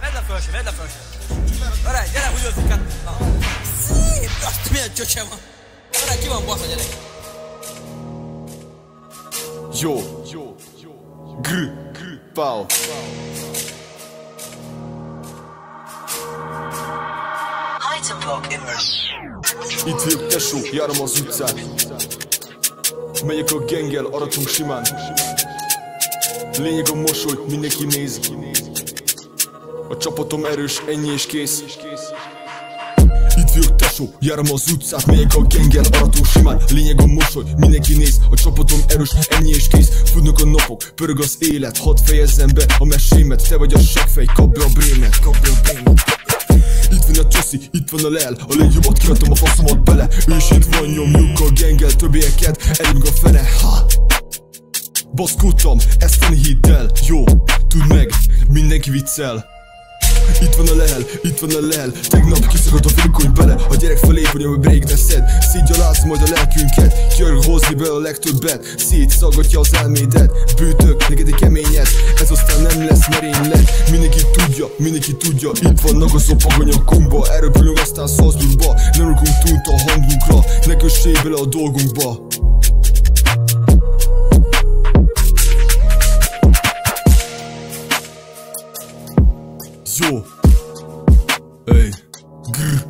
vedd le fölső. Barát, gyere, húgyozzuk át. Szép, azt milyen csöcse van. Barát, ki van baszva, gyerek? Jó, pau. Itt vagyok tesó, járom az utcán. Megyek a genggel, aratunk simán. Lényeg a mosoly, mindenki néz. A csapatom erős, ennyi és kész. Itt vagyok tesó, járom az utcát. Megyek a genggel, aratunk simán. Lényeg a mosoly, mindenki néz. A csapatom erős, ennyi és kész. Futnak a napok, pörög az élet. Hadd fejezzem be a mesémet. Te vagy a seggfej, kapd be a brémet. Itt van a csoszi, itt van a lel. A legjobbat kiadtam, a faszomat bele. És itt van, nyomjuk a genggel. Többieket elég a fene. Baszkódtam, ezt tenni hidd el. Jó, tudd meg, mindenki viccel. Itt van a lel, itt van a lel. Tegnap kiszakadt a filmkony bele. A gyerek felé vagyom a breakdanced. Szétgyalázd majd a lelkünket. Jön hozni be a legtöbbet. Szétszaggatja az elmédet. Bőtök, neked egy keményed. Ez aztán nem lesz merénylet. Mindenki tudja. Itt vannak a szopagony a kumba. Elröpülünk aztán Salzburgba. Nem rukunk túlt a hangunkra. Ne kössél bele a dolgunkba. Jó, ey, grr.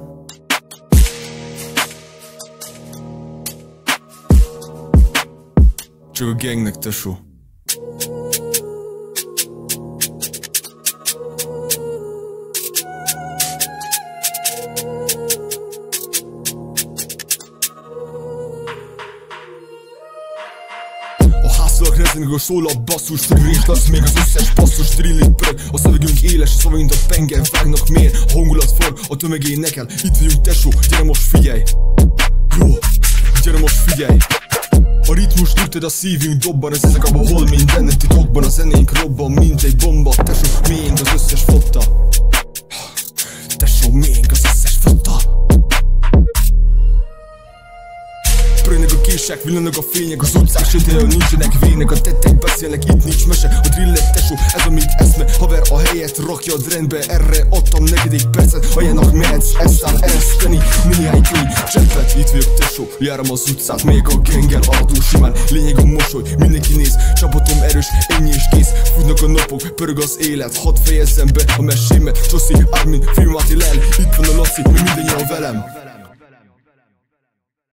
Csak a gangnek, tesó. Házszalak rezenig, szól a basszus. Rét lesz még az összes passzus. Drillit pörög, a szövegünk éles. A szava mint a penger, vágnak mér. A hangulat forg, a tömegén nekel. Itt vagyunk tesó, gyere most figyelj. Jó, gyere most figyelj. A ritmus érted, a szívünk dobban. Ez ezek abban hol mindennek titokban. A zenénk robban, mint egy bomba. Tesó, miénk az összes flotta. Tesó, miénk az összes flotta. Pörögnek a kések, villanak a fények. Az utcák sötétől nincsenek vének. A tettek beszélnek, itt nincs mese. A drillet tesó, ez amit eszme. Haver a helyet rakjad rendbe. Erre adtam neked egy percet. Ajánlak mehetsz, eztán ereszteni néhány könyv cseppet. Itt vagyok tesó, járom az utcát. Megyek a genggel, aratunk simán. Lényeg a mosoly, mindenki néz. Csapatom erős, ennyi és kész. Futnak a napok, pörög az élet. Hadd fejezzem be a mesémet. Csoszi, Armin, Filmati, Lel. Itt van a Laci, mi mindannyian velem.